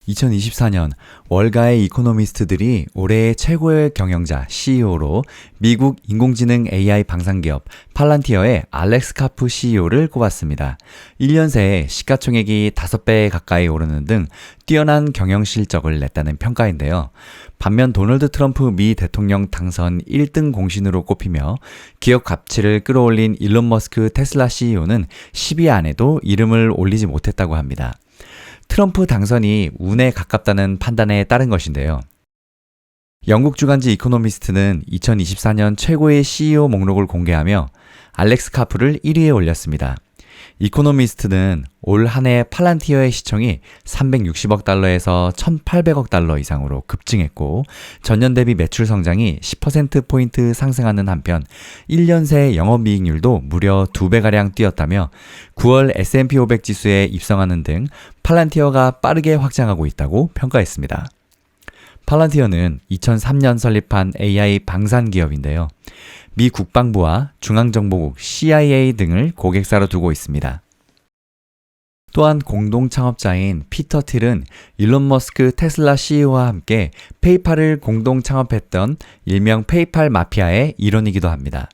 2024년 월가의 이코노미스트들이 올해의 최고의 경영자 CEO로 미국 인공지능 AI 방산기업 팔란티어의 알렉스 카프 CEO를 꼽았습니다. 1년 새에 시가총액이 5배에 가까이 오르는 등 뛰어난 경영 실적을 냈다는 평가인데요. 반면 도널드 트럼프 미 대통령 당선 1등 공신으로 꼽히며 기업 가치를 끌어올린 일론 머스크 테슬라 CEO는 10위 안에도 이름을 올리지 못했다고 합니다. 트럼프 당선이 운에 가깝다는 판단에 따른 것인데요. 영국 주간지 이코노미스트는 2024년 최고의 CEO 목록을 공개하며 알렉스 카프를 1위에 올렸습니다. 이코노미스트는 올 한 해 팔란티어의 시총이 360억 달러에서 1,800억 달러 이상으로 급증했고 전년 대비 매출 성장이 10%포인트 상승하는 한편 1년 새 영업이익률도 무려 2배가량 뛰었다며 9월 S&P 500 지수에 입성하는 등 팔란티어가 빠르게 확장하고 있다고 평가했습니다. 팔란티어는 2003년 설립한 AI 방산 기업인데요. 미 국방부와 중앙정보국 CIA 등을 고객사로 두고 있습니다. 또한 공동 창업자인 피터 틸은 일론 머스크 테슬라 CEO와 함께 페이팔을 공동 창업했던 일명 페이팔 마피아의 일원이기도 합니다.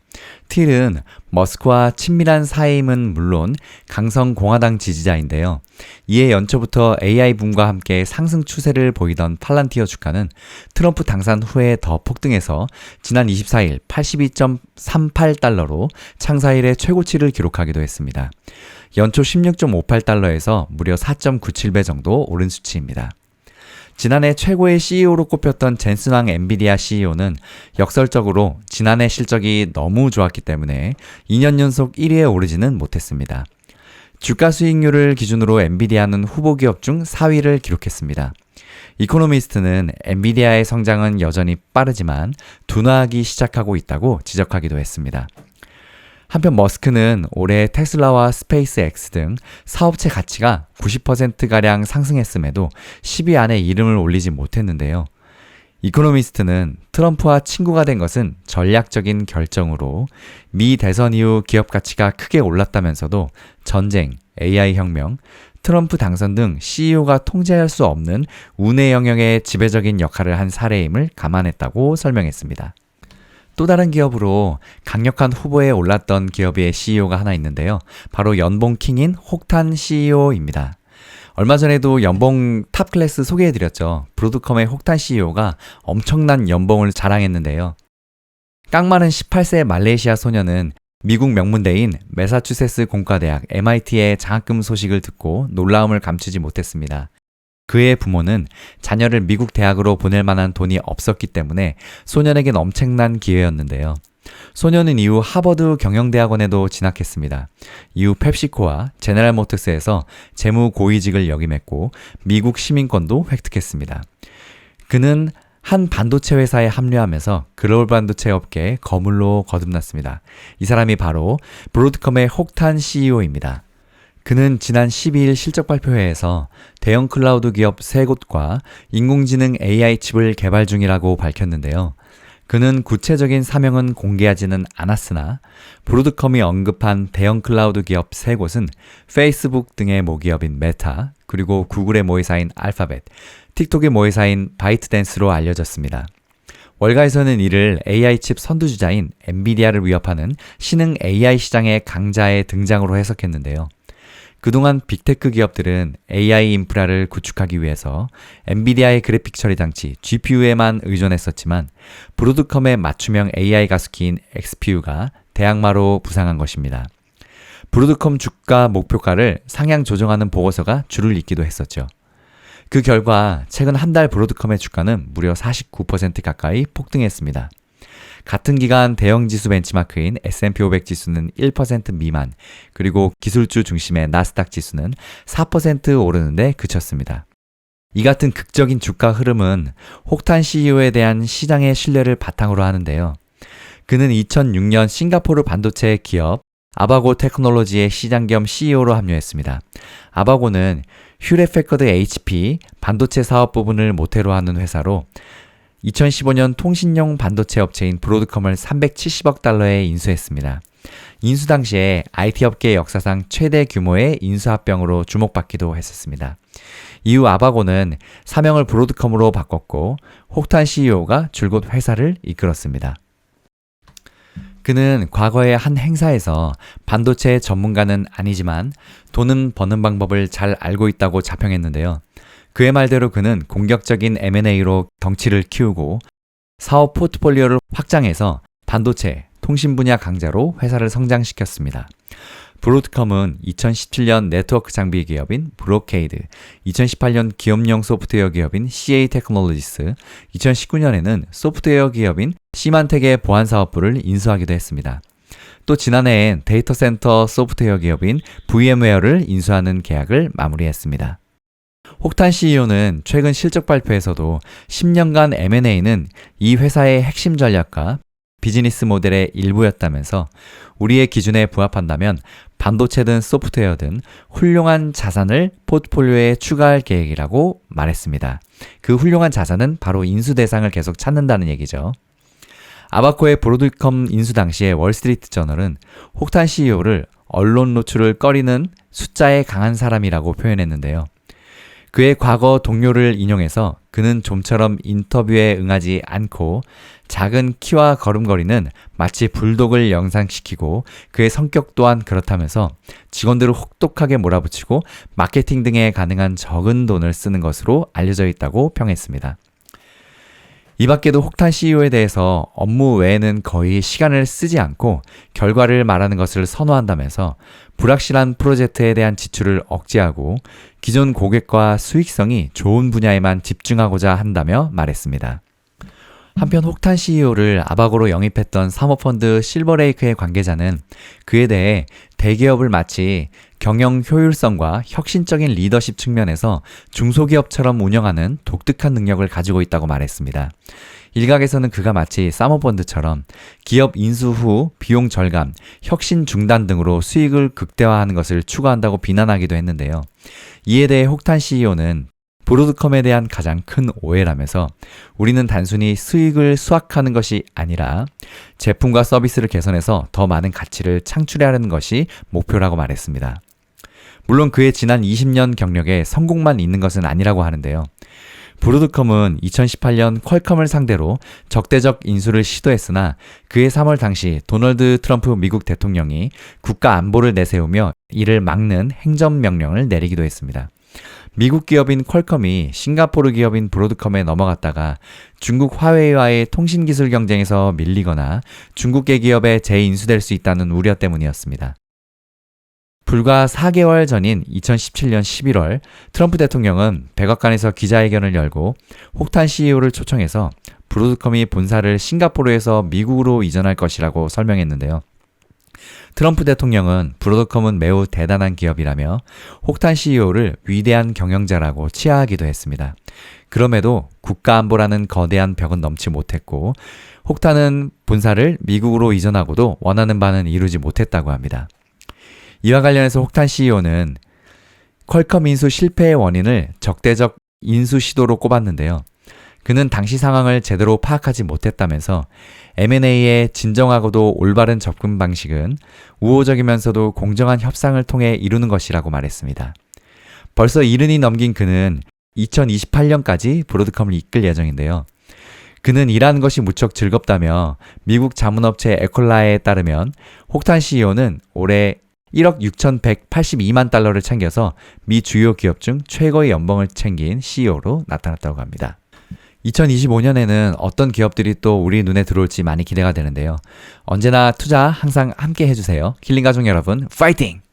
틸은 머스크와 친밀한 사이임은 물론 강성 공화당 지지자인데요. 이에 연초부터 AI 붐과 함께 상승 추세를 보이던 팔란티어 주가는 트럼프 당선 후에 더 폭등해서 지난 24일 82.38달러로 창사 이래 최고치를 기록하기도 했습니다. 연초 16.58달러에서 무려 4.97배 정도 오른 수치입니다. 지난해 최고의 CEO로 꼽혔던 젠슨 황 엔비디아 CEO는 역설적으로 지난해 실적이 너무 좋았기 때문에 2년 연속 1위에 오르지는 못했습니다. 주가 수익률을 기준으로 엔비디아는 후보 기업 중 4위를 기록했습니다. 이코노미스트는 엔비디아의 성장은 여전히 빠르지만 둔화하기 시작하고 있다고 지적하기도 했습니다. 한편 머스크는 올해 테슬라와 스페이스X 등 사업체 가치가 90%가량 상승했음에도 10위 안에 이름을 올리지 못했는데요. 이코노미스트는 트럼프와 친구가 된 것은 전략적인 결정으로 미 대선 이후 기업 가치가 크게 올랐다면서도 전쟁, AI 혁명, 트럼프 당선 등 CEO가 통제할 수 없는 운의 영역에 지배적인 역할을 한 사례임을 감안했다고 설명했습니다. 또 다른 기업으로 강력한 후보에 올랐던 기업의 CEO가 하나 있는데요. 바로 연봉 킹인 혹탄 CEO입니다. 얼마 전에도 연봉 탑 클래스 소개해드렸죠. 브로드컴의 혹탄 CEO가 엄청난 연봉을 자랑했는데요. 깡마른 18세 말레이시아 소녀는 미국 명문대인 매사추세츠 공과대학 MIT의 장학금 소식을 듣고 놀라움을 감추지 못했습니다. 그의 부모는 자녀를 미국 대학으로 보낼 만한 돈이 없었기 때문에 소년에겐 엄청난 기회였는데요. 소년은 이후 하버드 경영대학원에도 진학했습니다. 이후 펩시코와 제너럴 모터스에서 재무 고위직을 역임했고 미국 시민권도 획득했습니다. 그는 한 반도체 회사에 합류하면서 글로벌 반도체 업계에 거물로 거듭났습니다. 이 사람이 바로 브로드컴의 혹탄 CEO입니다. 그는 지난 12일 실적 발표회에서 대형 클라우드 기업 3곳과 인공지능 AI 칩을 개발 중이라고 밝혔는데요. 그는 구체적인 사명은 공개하지는 않았으나 브로드컴이 언급한 대형 클라우드 기업 3곳은 페이스북 등의 모기업인 메타, 그리고 구글의 모회사인 알파벳, 틱톡의 모회사인 바이트댄스로 알려졌습니다. 월가에서는 이를 AI 칩 선두주자인 엔비디아를 위협하는 신흥 AI 시장의 강자의 등장으로 해석했는데요. 그동안 빅테크 기업들은 AI 인프라를 구축하기 위해서 엔비디아의 그래픽 처리 장치 GPU에만 의존했었지만 브로드컴의 맞춤형 AI 가속기인 XPU가 대항마로 부상한 것입니다. 브로드컴 주가 목표가를 상향 조정하는 보고서가 줄을 잇기도 했었죠. 그 결과 최근 한 달 브로드컴의 주가는 무려 49% 가까이 폭등했습니다. 같은 기간 대형 지수 벤치마크인 S&P 500 지수는 1% 미만, 그리고 기술주 중심의 나스닥 지수는 4% 오르는데 그쳤습니다. 이 같은 극적인 주가 흐름은 혹탄 CEO에 대한 시장의 신뢰를 바탕으로 하는데요. 그는 2006년 싱가포르 반도체 기업 아바고 테크놀로지의 시장 겸 CEO로 합류했습니다. 아바고는 휴렛패커드 HP 반도체 사업 부분을 모태로 하는 회사로 2015년 통신용 반도체 업체인 브로드컴을 370억 달러에 인수했습니다. 인수 당시에 IT 업계 역사상 최대 규모의 인수합병으로 주목받기도 했었습니다. 이후 아바고는 사명을 브로드컴으로 바꿨고 혹탄 CEO가 줄곧 회사를 이끌었습니다. 그는 과거의 한 행사에서 반도체 전문가는 아니지만 돈은 버는 방법을 잘 알고 있다고 자평했는데요. 그의 말대로 그는 공격적인 M&A로 덩치를 키우고 사업 포트폴리오를 확장해서 반도체, 통신 분야 강자로 회사를 성장시켰습니다. 브로드컴은 2017년 네트워크 장비 기업인 브로케이드, 2018년 기업용 소프트웨어 기업인 CA 테크놀로지스, 2019년에는 소프트웨어 기업인 시만텍의 보안 사업부를 인수하기도 했습니다. 또 지난해엔 데이터 센터 소프트웨어 기업인 VM웨어를 인수하는 계약을 마무리했습니다. 혹탄 CEO는 최근 실적 발표에서도 10년간 M&A는 이 회사의 핵심 전략과 비즈니스 모델의 일부였다면서 우리의 기준에 부합한다면 반도체든 소프트웨어든 훌륭한 자산을 포트폴리오에 추가할 계획이라고 말했습니다. 그 훌륭한 자산은 바로 인수 대상을 계속 찾는다는 얘기죠. 아바코의 브로드컴 인수 당시에 월스트리트 저널은 혹탄 CEO를 언론 노출을 꺼리는 숫자에 강한 사람이라고 표현했는데요. 그의 과거 동료를 인용해서 그는 좀처럼 인터뷰에 응하지 않고 작은 키와 걸음걸이는 마치 불독을 영상시키고 그의 성격 또한 그렇다면서 직원들을 혹독하게 몰아붙이고 마케팅 등에 가능한 적은 돈을 쓰는 것으로 알려져 있다고 평했습니다. 이 밖에도 혹탄 CEO에 대해서 업무 외에는 거의 시간을 쓰지 않고 결과를 말하는 것을 선호한다면서 불확실한 프로젝트에 대한 지출을 억제하고 기존 고객과 수익성이 좋은 분야에만 집중하고자 한다며 말했습니다. 한편 혹탄 CEO를 아바고로 영입했던 사모펀드 실버레이크의 관계자는 그에 대해 대기업을 마치 경영 효율성과 혁신적인 리더십 측면에서 중소기업처럼 운영하는 독특한 능력을 가지고 있다고 말했습니다. 일각에서는 그가 마치 사모펀드처럼 기업 인수 후 비용 절감, 혁신 중단 등으로 수익을 극대화하는 것을 추구한다고 비난하기도 했는데요. 이에 대해 혹탄 CEO는 브로드컴에 대한 가장 큰 오해라면서 우리는 단순히 수익을 수확하는 것이 아니라 제품과 서비스를 개선해서 더 많은 가치를 창출하려는 것이 목표라고 말했습니다. 물론 그의 지난 20년 경력에 성공만 있는 것은 아니라고 하는데요. 브로드컴은 2018년 퀄컴을 상대로 적대적 인수를 시도했으나 그해 3월 당시 도널드 트럼프 미국 대통령이 국가 안보를 내세우며 이를 막는 행정명령을 내리기도 했습니다. 미국 기업인 퀄컴이 싱가포르 기업인 브로드컴에 넘어갔다가 중국 화웨이와의 통신기술 경쟁에서 밀리거나 중국계 기업에 재인수될 수 있다는 우려 때문이었습니다. 불과 4개월 전인 2017년 11월 트럼프 대통령은 백악관에서 기자회견을 열고 혹탄 CEO를 초청해서 브로드컴이 본사를 싱가포르에서 미국으로 이전할 것이라고 설명했는데요. 트럼프 대통령은 브로드컴은 매우 대단한 기업이라며 혹탄 CEO를 위대한 경영자라고 치하하기도 했습니다. 그럼에도 국가안보라는 거대한 벽은 넘지 못했고 혹탄은 본사를 미국으로 이전하고도 원하는 바는 이루지 못했다고 합니다. 이와 관련해서 혹탄 CEO는 퀄컴 인수 실패의 원인을 적대적 인수 시도로 꼽았는데요. 그는 당시 상황을 제대로 파악하지 못했다면서 M&A의 진정하고도 올바른 접근 방식은 우호적이면서도 공정한 협상을 통해 이루는 것이라고 말했습니다. 벌써 70이 넘긴 그는 2028년까지 브로드컴을 이끌 예정인데요. 그는 일하는 것이 무척 즐겁다며 미국 자문업체 에콜라에 따르면 혹탄 CEO는 올해 1억 6,182만 달러를 챙겨서 미 주요 기업 중 최고의 연봉을 챙긴 CEO로 나타났다고 합니다. 2025년에는 어떤 기업들이 또 우리 눈에 들어올지 많이 기대가 되는데요. 언제나 투자 항상 함께 해주세요. 킬링가족 여러분, 파이팅!